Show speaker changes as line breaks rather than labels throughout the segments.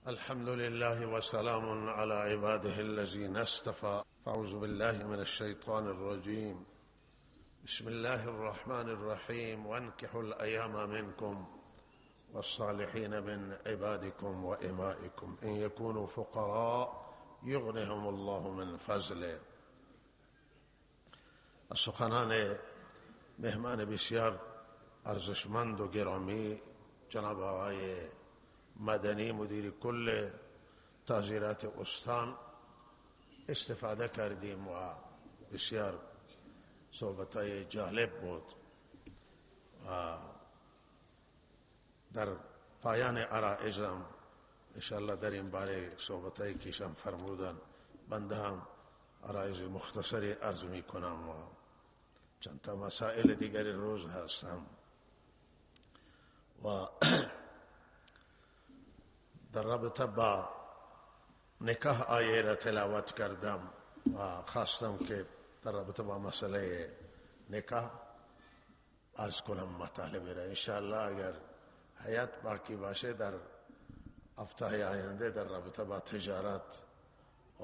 الحمد لله وسلام على عباده الذين اصطفى. فاعوذ بالله من الشيطان الرجيم. بسم الله الرحمن الرحيم. وانكحوا الأيام منكم والصالحين من عبادكم وإمائكم إن يكونوا فقراء یغنهم الله من فضله. از سخنان مهمان بسیار ارزشمند و گرامی جناب آقای مدنی مدیر کل تعزیرات استان استفاده کردیم و بسیار صحبت‌های جالب بود و در پایان عرایضم انشاءالله در این باره صحبت‌هایی که ایشان فرمودن بنده هم عرایض مختصری عرض می کنم و چند تا مسائل دیگری روز هستم و در رابطه با نکاح آیه را تلاوت کردم و خواستم که در رابطه با مسئله نکاح عرض کنم مطالبه را. انشاءالله اگر حیات باقی باشه در هفته آینده در رابطه با تجارت و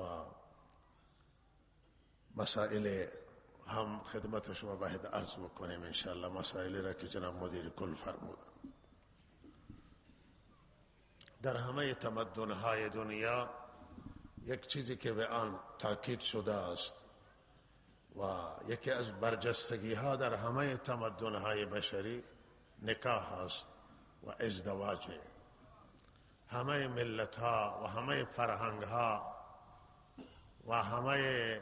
مسائل هم خدمت شما باید عرض بکنیم انشاءالله، مسائلی را که جناب مدیر کل فرمودن. در همه تمدن‌های دنیا یک چیزی که به آن تاکید شده است و یکی از برجستگی‌ها در همه تمدن‌های بشری نکاح است و ازدواج. همه ملت‌ها و همه فرهنگ‌ها و همه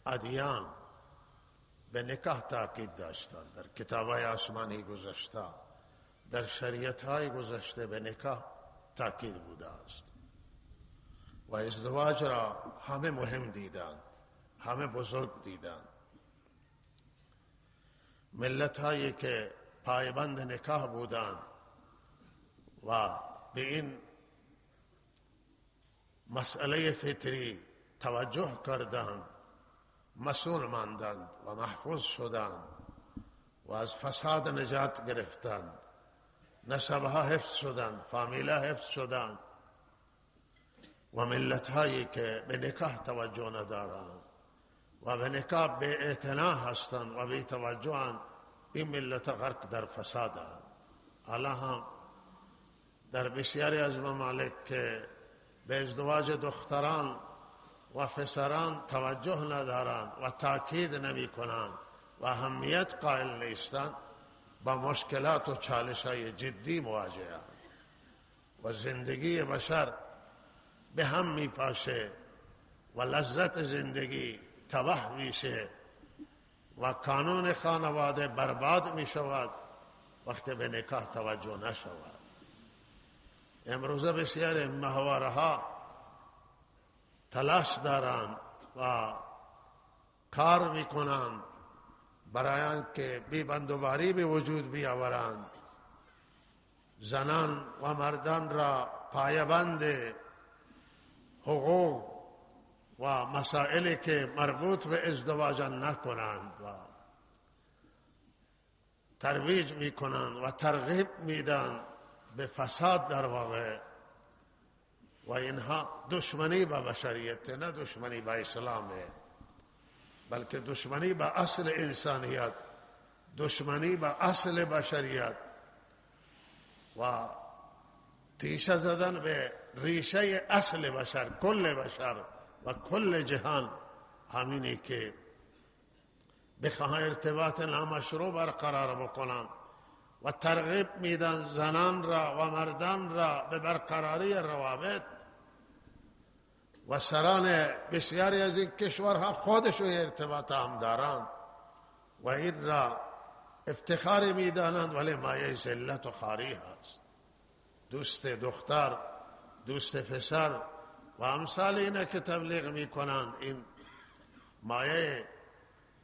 ادیان به نکاح تاکید داشتند. در کتاب‌های آسمانی گذشته، در شریعت‌های گذشته به نکاح تاکید بوده است و ازدواج را همه مهم دیدند، همه بزرگ دیدند. ملت‌هایی که پایبند نکاح بودند و به این مسئله فطری توجه کردند مسئول ماندند و محفوظ شدند و از فساد نجات گرفتند. نسبها حفظ شدند، فامیلها حفظ شدند و ملت‌هایی که به نکاح توجه ندارند و به نکاح به اعتنا هستند و به توجهند، این ملت غرق در فسادند. حالا هم در بسیاری از ممالک که به ازدواج دختران و پسران توجه ندارند و تاکید نمی کنند و اهمیت قائل نیستند، با مشکلات و چالش‌های جدی مواجه‌اند و زندگی بشر به هم می‌پاشه و لذت زندگی تباه میشه و قانون خانواده برباد میشود وقتی به نکاح توجه نشود. امروزه بسیار ماهواره‌ها تلاش دارند و کار میکنند برای آنکه بی‌بندوباری به وجود بیاورند، زنان و مردان را پایبند حقوق و مسائلی که مربوط به ازدواج نکنند و ترویج میکنند و ترغیب میدن به فساد در واقع. و اینها دشمنی با بشریت، نه دشمنی با اسلامه، بلکه دشمنی با اصل انسانیت، دشمنی با اصل بشریت و تیشه زدن به ریشه اصل بشر، کل بشر و کل جهان. همینی که بخواهند ارتباط نامشروع برقرار بکنند و ترغیب میدن زنان را و مردان را به برقراری روابط و سران بسیاری از این کشورها خودشون ارتباط هم دارند و این را افتخار میدانند، ولی مایه ذلت و خواری هست. دوست دختر، دوست پسر و امثال اینا که تبلیغ میکنند، این مایه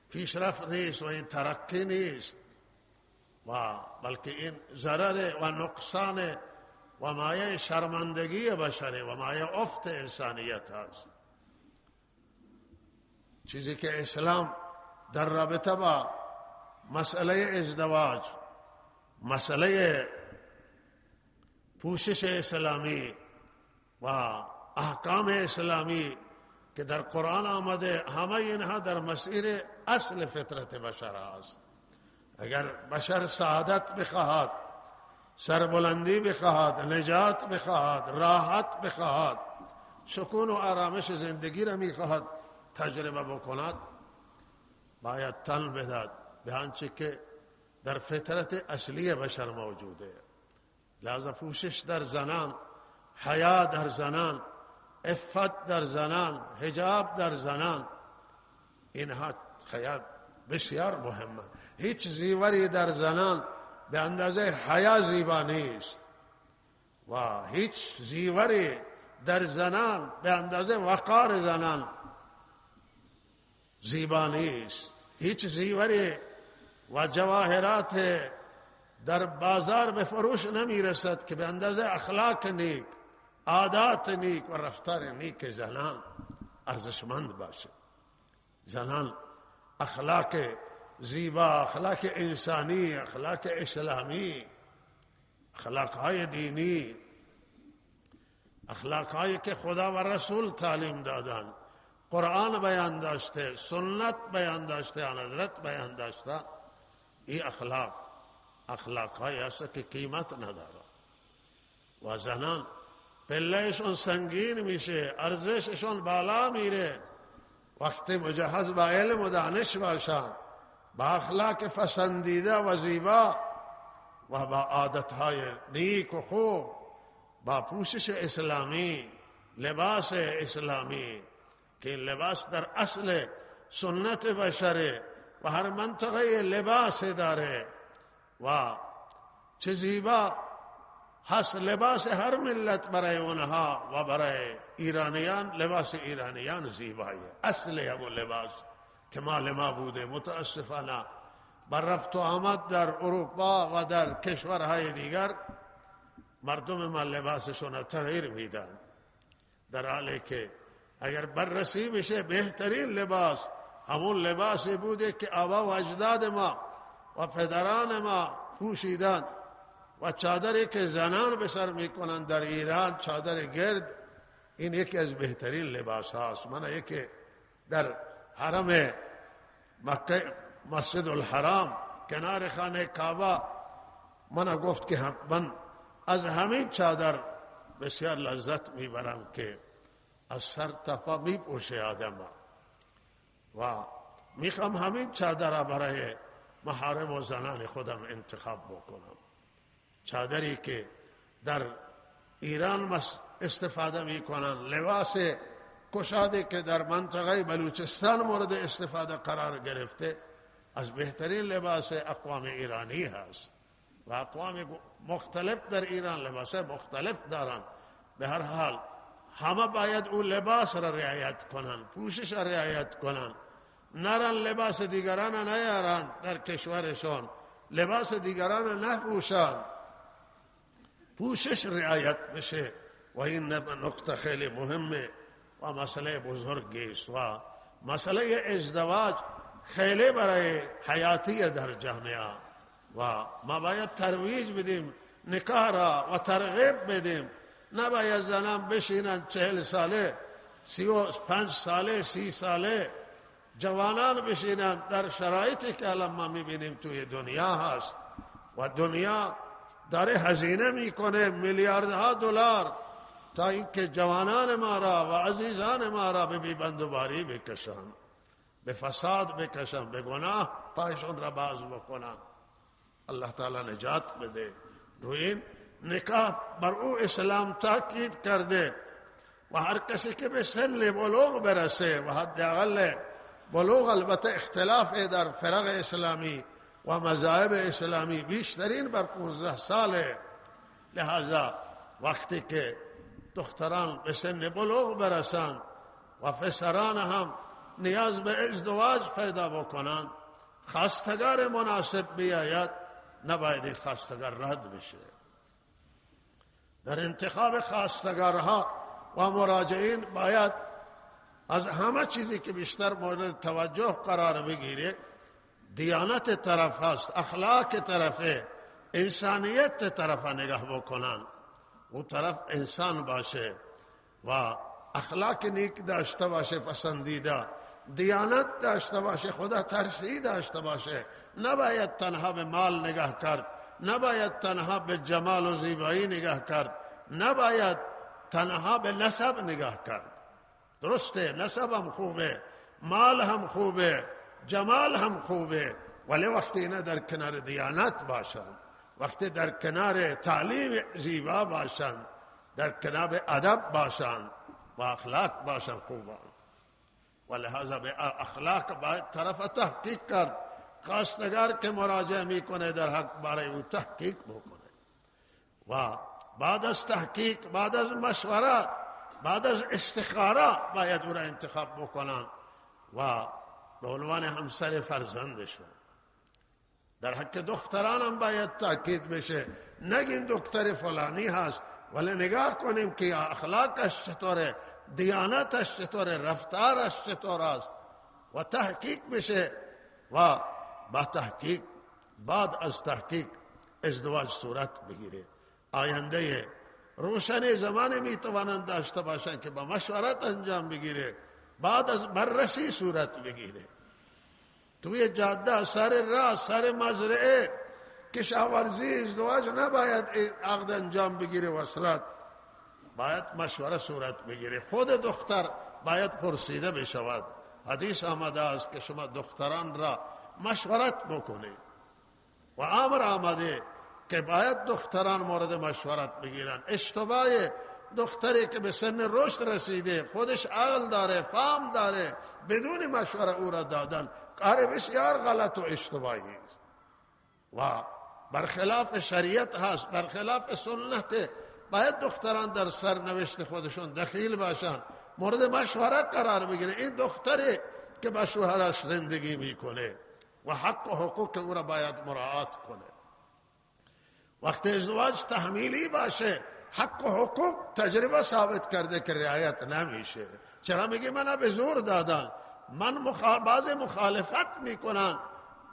پیشرفت نیست و این ترقی نیست و بلکه این ضرر و نقصان و مایه شرمندگی بشری و مایه افت انسانیت است. چیزی که اسلام در رابطه با مسئله ازدواج، مسئله پوشش اسلامی و احکام اسلامی که در قرآن آمده، همه اینها در مسیر اصل فطرت بشر است. اگر بشر سعادت بخواهد، سربلندی بخواهد، نجات بخواهد، راحت بخواهد، سکون و آرامش زندگی را میخواهد تجربه بکند، باید تن بدهد به آنچه که در فطرت اصلی بشر موجوده. لذا پوشش در زنان، حیا در زنان، عفت در زنان، حجاب در زنان، اینها خیال بسیار مهمه. هیچ زیوری در زنان به اندازه حیا زیبا نیست و هیچ زیوری در زنان به اندازه وقار زنان زیبا نیست. هیچ زیوری و جواهرات در بازار به فروش نمی رسد که به اندازه اخلاق نیک، عادات نیک و رفتار نیک زنان ارزشمند باشه. زنان اخلاق زیبا، اخلاق انسانی، اخلاق اسلامی، اخلاقهای دینی، اخلاقهایی که خدا و رسول تعلیم دادن، قرآن بیان داشته، سنت بیان داشته، آن حضرت بیان داشته، این اخلاقهایی هست که قیمت نداره و زنان پلهشون سنگین میشه، ارزششون بالا میره وقتی مجهز با علم و دانش باشن، با اخلاق پسندیده و زیبا و با عادتهای نیک و خوب، با پوشش اسلامی، لباس اسلامی که این لباس در اصل سنت بشره و هر منطقه لباس داره و چه زیبا هست لباس هر ملت برای اونها و برای ایرانیان. لباس ایرانیان زیبایه، اصل همون لباس که مال ما بوده. متاسفانه بر رفت و آمد در اروپا و در کشورهای دیگر مردم ما لباسشون تغییر میدن، در حالی که اگر بررسی بشه بهترین لباس همون لباسی بوده که آبا و اجداد ما و پدران ما پوشیدن و چادری که زنان به سر میکنن در ایران، چادر گرد، این یکی از بهترین لباس هاست. من یکی در حرم مکه مسجد الحرام کنار خانه کعبه من گفت که من از همین چادر بسیار لذت میبرم که از سر تا پا میپوشه آدم و میخوام همین چادر برای محارم و زنان خودم انتخاب بکنم. چادری که در ایران استفاده میکنن، لباس کشاده که در منطقه بلوچستان مورد استفاده قرار گرفته، از بهترین لباس اقوام ایرانی هست و اقوام مختلف در ایران لباس مختلف دارن. به هر حال همه باید اون لباس را رعایت کنن، پوشش را رعایت کنن، نرن لباس دیگران نیارن در کشورشون، لباس دیگران نپوشن، پوشش رعایت بشه و این نقطه خیلی مهمه و مسئله بزرگی است و مسئله ازدواج خیلی برای حیاتی در جامعه و ما باید ترویج بدیم نکاح را و ترغیب بدیم. نباید زنان بشینن 40 ساله 35 ساله 30 ساله جوانان بشینن در شرایطی که الان ما میبینیم توی دنیا هست و دنیا داره هزینه میکنه میلیاردها دلار تا اینکه جوانان ما را و عزیزان ما را به بیبندوباری بکشن، به فساد بکشن، به گناه پایشون را باز بکنن. الله تعالی نجات بده. روی این نکاح بر او اسلام تاکید کرده و هر کسی که به سن بلوغ برسه و حداقل بلوغ، البته اختلاف در فرق اسلامی و مذاهب اسلامی بیشترین بر 15 ساله، لہذا وقتی که دختران به سن بلوغ برسند و پسران هم نیاز به ازدواج پیدا بکنند، خواستگار مناسب بیاید، نباید این خواستگار رد بشه. در انتخاب خواستگارها و مراجعین باید از همه چیزی که بیشتر مورد توجه قرار بگیره دیانت طرف هست، اخلاق طرفه، انسانیت طرف نگاه بکنن. او طرف انسان باشه، و اخلاق نیک داشته باشه، پسندیده، دیانت داشته باشه، خدا ترسی داشته باشه. نباید تنها به مال نگاه کرد، نباید تنها به جمال و زیبایی نگاه کرد، نباید تنها به نسب نگاه کرد. درسته نسب هم خوبه، مال هم خوبه، جمال هم خوبه، ولی وقتی اینا در کنار دیانت باشند، وقتی در کنار تعلیم زیبا باشند، در کنار ادب باشند و اخلاق باشند خوبه. ولهذا به اخلاق باید طرف تحقیق کرد. خواستگار که مراجعه میکنه در حق برای او تحقیق بکنه و بعد از تحقیق، بعد از مشورت، بعد از استخاره باید او را انتخاب بکنن و به عنوان همسر فرزندشون. در حق دختران هم باید تاکید بشه، نگین دختر فلانی هست، ولی نگاه کنیم که اخلاقش چطوره، دیانتش چطوره، رفتارش چطور است و تحقیق بشه و با تحقیق، بعد از تحقیق ازدواج صورت بگیره. آینده روشن زمان میتوانند داشته باشند که با مشورت انجام بگیره، بعد از بررسی صورت بگیره. توی جاده، سر راه، سر مزرعه کشاورزی ازدواج نباید عقد انجام بگیره، وصلت باید مشوره صورت بگیره. خود دختر باید پرسیده بشود. حدیث آمده است که شما دختران را مشورت بکنید و امر آمده که باید دختران مورد مشورت بگیرن. اشتباه دختری که به سن رشد رسیده، خودش عقل داره، فهم داره، بدون مشوره او را دادن کار بسیار غلط و اشتباهی است و برخلاف شریعت هست، برخلاف سنت. باید دختران در سرنوشت خودشون دخیل باشن، مورد مشوره قرار بگیره. این دختری که با شوهرش زندگی میکنه و حق و حقوق او را باید مراعات کنه. وقتی ازدواج تحمیلی باشه، حق و حقوق تجربه ثابت کرده که رعایت نمیشه. چرا میگه من به زور دادن، بعضی مخالفت میکنن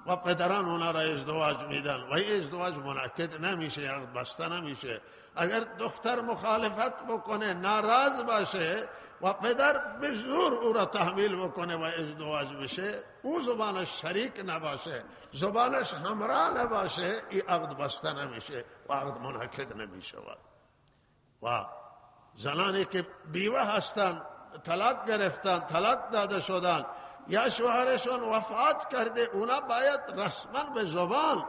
و پدران اونا را ازدواج میدن و این ازدواج منعقد نمیشه، عقد بسته نمیشه. اگر دختر مخالفت بکنه، ناراض باشه و پدر به زور او را تحمیل بکنه و ازدواج بشه، او زبانش شریک نباشه، زبانش همراه نباشه، این عقد بسته نمیشه و عقد منعقد نمیشه. و زنانی که بیوه هستن، طلاق گرفتن، طلاق داده شدن یا شوهرشون وفات کرده، اونا باید رسما به زبان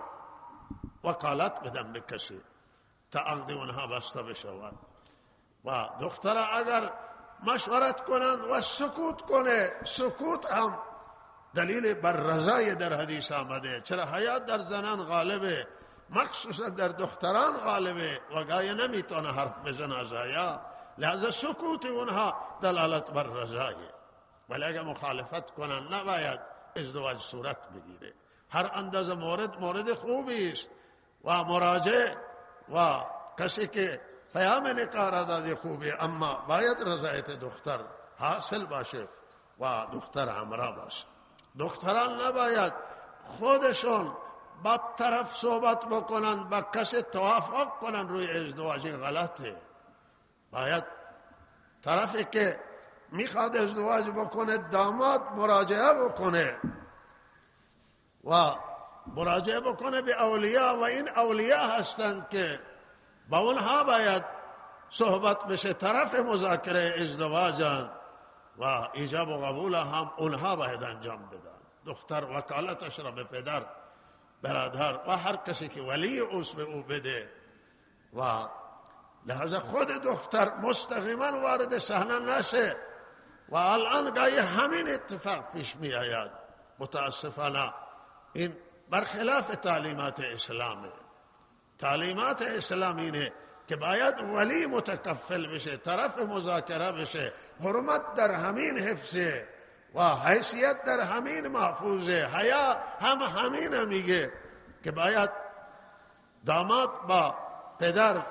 وکالت بدن به کسی تا عقد اونها بسته بشود. و دختر اگر مشورت کنن و سکوت کنه، سکوت هم دلیل بر رضای در حدیث آمده. چرا حیات در زنان غالبه، مخصوصا در دختران غالبه و گاهی نمیتونه حرف بزنه از حیا، لذا سکوت اونها دلالت بر رضایه. ولی اگر مخالفت کنن نباید ازدواج صورت بگیره. هر اندازه مورد خوبی است و مراجع و کسی که پیام نکاح را داده خوبه، اما باید رضایت دختر حاصل باشه و دختر همراه باشه. دختران نباید خودشون با طرف صحبت بکنن، با کسی توافق کنن روی ازدواج، غلطه. باید طرفی که میخواد ازدواج بکنه، داماد مراجعه بکنه و مراجعه بکنه به اولیاء و این اولیاء هستند که با اونها باید صحبت بشه. طرف مذاکره ازدواجن و ایجاب و قبول هم اونها باید انجام بدن. دختر وکالتش را به پدر، برادر و هر کسی که ولی اوست به او بده و لحظه خود دختر مستقیما وارد صحنه نشه. و الان گاهی همین اتفاق پیش می آید. متاسفانه این برخلاف تعلیمات اسلامه. تعلیمات اسلام اینه که باید ولی متکفل بشه، طرف مذاکره بشه، حرمت در همین حفظه و حیثیت در همین محفوظه. حیا هم همین میگه که باید داماد با پدر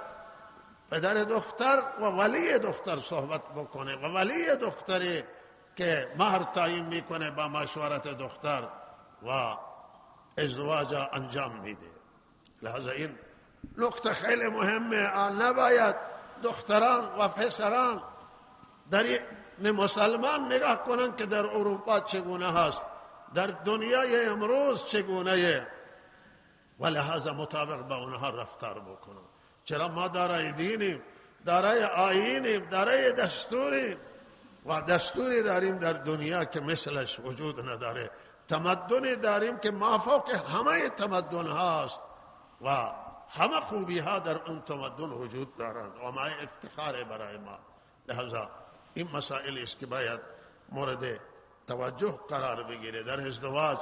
دختر و ولی دختر صحبت بکنه و ولی دختری که مهر تعیین میکنه با مشورت دختر و ازدواج انجام میده. لحظه این نکته خیلی مهمه. نباید دختران و پسران در مسلمان نگاه کنن که در اروپا چگونه هست، در دنیای امروز چگونه، و لحاظا مطابق با اونها رفتار بکنن. چرا ما دارای دینیم، دارای آیینیم، دارای دستوریم، و دستوری داریم در دنیا که مثلش وجود نداره، تمدنی داریم که مافوق همه تمدن هاست و همه خوبی ها در اون تمدن وجود دارند و ما افتخار برای ما. لحاظا این مسائل است که باید مورد توجه قرار بگیره. در ازدواج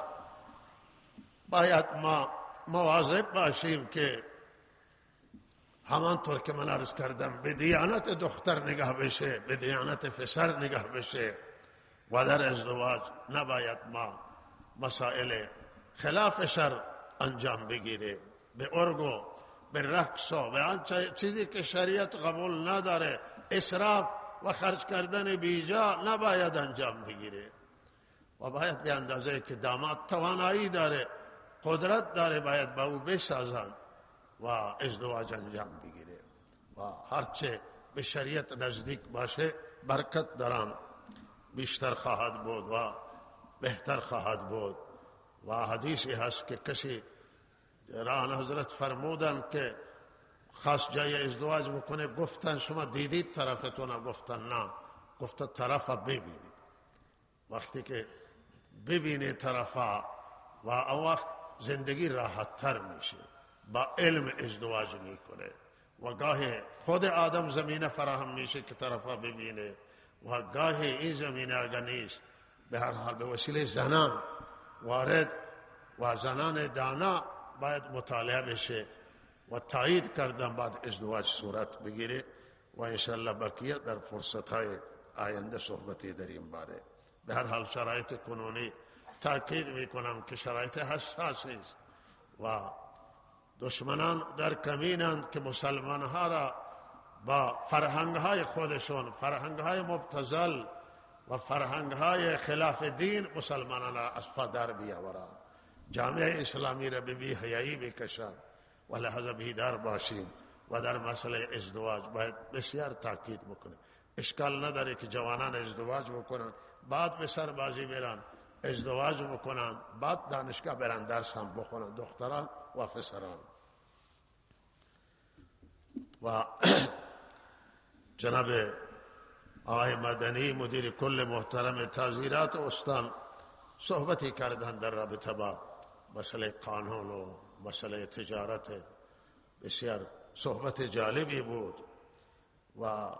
باید ما مواظب باشیم که همانطور که من عرض کردم به دیانت دختر نگاه بشه، به دیانت پسر نگاه بشه، و در ازدواج نباید ما مسائل خلاف شر انجام بگیره، به ارگو، به رقص و به آنچه چیزی که شریعت قبول نداره، اسراف و خرج کردن بیجا نباید انجام بگیره. و باید به اندازه که داماد توانایی داره، قدرت داره، باید با او بسازند و ازدواج انجام بگیره و هرچه به شریعت نزدیک باشه برکت دران بیشتر خواهد بود و بهتر خواهد بود. و حدیثی هست که کسی ران حضرت فرمودن که خاص جای ازدواج بکنه، گفتن شما دیدید طرفتون؟ گفتن نه. گفت طرف ببینید. وقتی که ببینه طرفا و اون وقت زندگی راحت تر میشه. با علم ازدواج میکنه و گاهی خود آدم زمینه فراهم میشه که طرفا ببینه، و گاهی این زمینه اگر نیست به هر حال به وسیله زنان وارد و زنان دانا باید مطالعه بشه و تایید کردن بعد ازدواج صورت بگیره. و انشاءالله بقیه در فرصتهای آینده صحبتی در این باره. به هر حال شرایط کنونی تاکید میکنم که شرایط حساسی است و دشمنان در کمینند که مسلمان ها را با فرهنگ های خودشون، فرهنگ های مبتذل و فرهنگ های خلاف دین مسلمانان را از پا در بیاورند، جامعه اسلامی را به بی حیایی بکشند. و لحاظا بیدار باشیم و در مسئله ازدواج باید بسیار تاکید بکنیم. اشکال نداره که جوانان ازدواج بکنن، بعد به سربازی برن، ازدواج بکنن، بعد دانشگاه برن درس هم بخونن، دختران و پسران. و جناب آقای مدنی مدیر کل محترم تعزیرات استان صحبتی کردن در رابطه با مسئله قانون و مسئله تجارت، بسیار صحبت جالبی بود و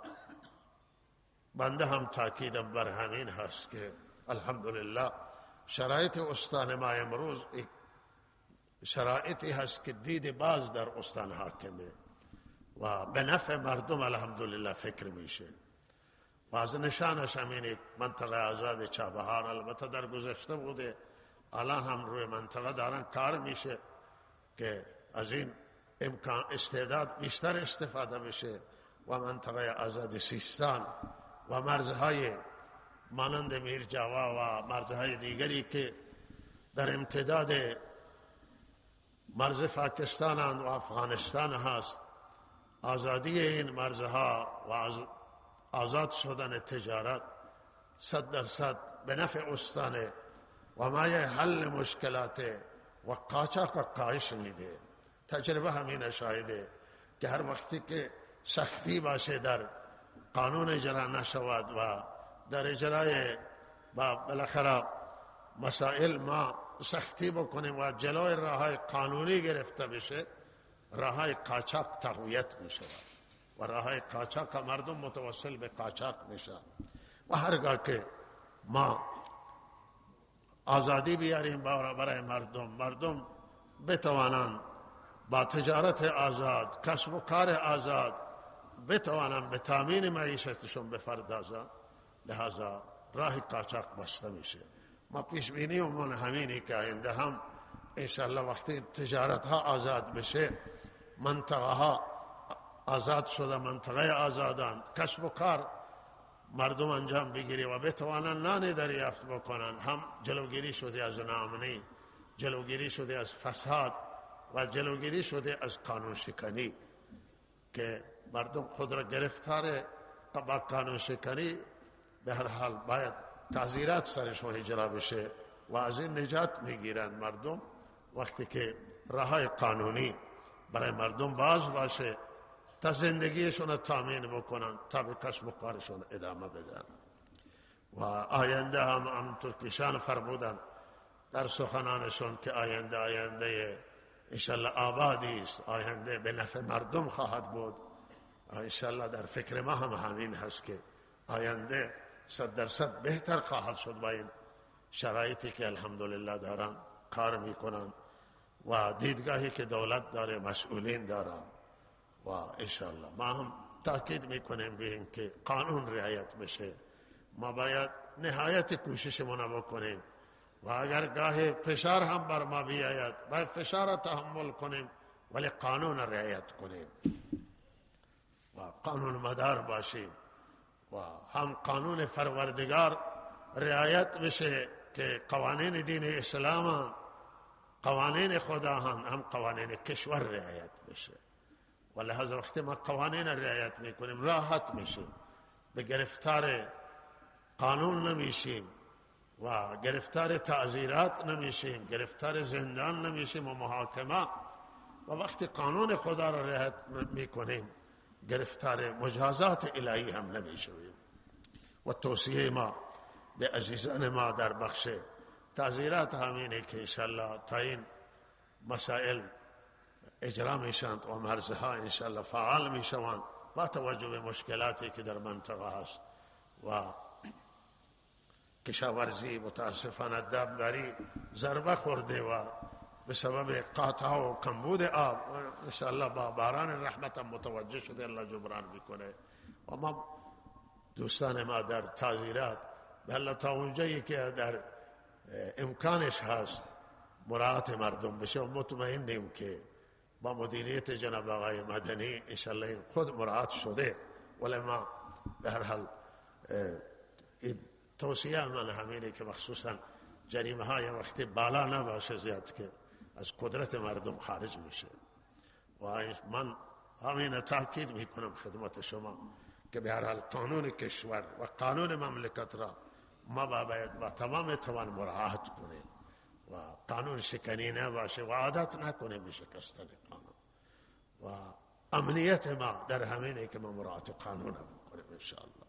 بنده هم تاکیدم بر همین هست که الحمدلله شرایط استان ما امروز شرایطی هست که دید باز در استان حاکمه و به نفع مردم الحمدلله فکر میشه. و از نشانش همین منطقه آزاد چابهار البته در گذشته بوده، الان هم روی منطقه دارن کار میشه که از این امکان استعداد بیشتر استفاده بشه و منطقه آزاد سیستان و مرزهای مانند میرجاوا و مرزهای دیگری که در امتداد مرز پاکستان و افغانستان هست، آزادی این مرزها و آزاد شدن تجارت 100% به نفع استانه و مایه حل مشکلات و قاچاق کاهش میده. تجربه همین شاهده که هر وقتی که سختی باشه در قانون اجرا نشود و در اجرای با بالاخره مسائل ما سختی بکنیم و جلوی راههای قانونی گرفته بشه، راههای قاچاق تقویت میشه و راههای قاچاق مردم متوسل به قاچاق میشه. و هرگاه که ما آزادی بیاریم برای مردم بتوانند با تجارت آزاد، کسب و کار آزاد بتوانند به تامین معیشتشون بپردازند، لہذا راه قاچاق بسته میشه. ما پیش بینیمون همینی که آینده هم انشاءالله وقتی تجارت ها آزاد بشه، منطقه ها آزاد شده، منطقه آزادند، کسب و کار مردم انجام بگیری و بتوانند نان دریافت بکنن، هم جلوگیری شده از ناامنی، جلوگیری شده از فساد و جلوگیری شده از قانون شکنی که مردم خود را گرفتار با قانون شکنی به هر حال باید تعزیرات سرشون اجرا بشه و از این نجات میگیرند مردم وقتی که راههای قانونی برای مردم باز باشه تا زندگیشون تامین بکنن تا به کسب و کارشون ادامه بدن. و آینده هم همونطور که ایشان فرمودن در سخنانشون که آینده انشالله آبادی است، آینده به نفع مردم خواهد بود. انشالله در فکر ما هم همین هست که آینده 100% بهتر خواهد شد با این شرایطی که الحمدلله دارن کار میکنن و دیدگاهی که دولت داره، مسئولین دارن. و انشالله ما هم تاکید میکنیم به این که قانون رعایت بشه. ما باید نهایت کوششمون بکنیم و اگر گاه فشار هم بر ما بیاید باید فشار را تحمل کنیم ولی قانون رعایت کنیم و قانون مدار باشیم و هم قانون پروردگار رعایت بشه که قوانین دین اسلام قوانین خدا هم قوانین کشور رعایت بشه. و لحاظ وقتی ما قوانین رعایت میکنیم راحت میشیم، به گرفتار قانون نمیشیم و گرفتار تعزیرات نمیشیم، گرفتار زندان نمیشیم و محاکمه. و وقتی قانون خدا را رعایت میکنیم گرفتار مجازات الهی هم نمیشویم. و توصیه ما به عزیزان ما در بخش تعزیرات همینه که انشالله تا این مسائل اجرا میشند و مرزها انشالله فعال میشوند با توجه به مشکلاتی که در منطقه هست و کشاورزی متاسفانه دبداری ضربه خورده و به سبب قاطع و کمبود آب انشالله با باران رحمت متوجه شده الله جبران میکنه. و ما دوستان ما در تعزیرات بله تا اونجایی که در امکانش هست مراعات مردم بشه و مطمئنیم که با مدیریت جناب آقای مدنی انشالله خود مراعات شده. ولی ما به هر حال توصیه من همینه که مخصوصا جریمه های وقتی بالا نباشه زیاد که از قدرت مردم خارج میشه. و من همین تاکید میکنم خدمت شما که به هر حال قانون کشور و قانون مملکت را ما باید با تمام توان مراعات کنیم و قانون شکنی نباشه و عادت نکنیم به شکستن قانون. و امنیت ما در همینه که ما مراعات قانون بکنیم انشاءالله.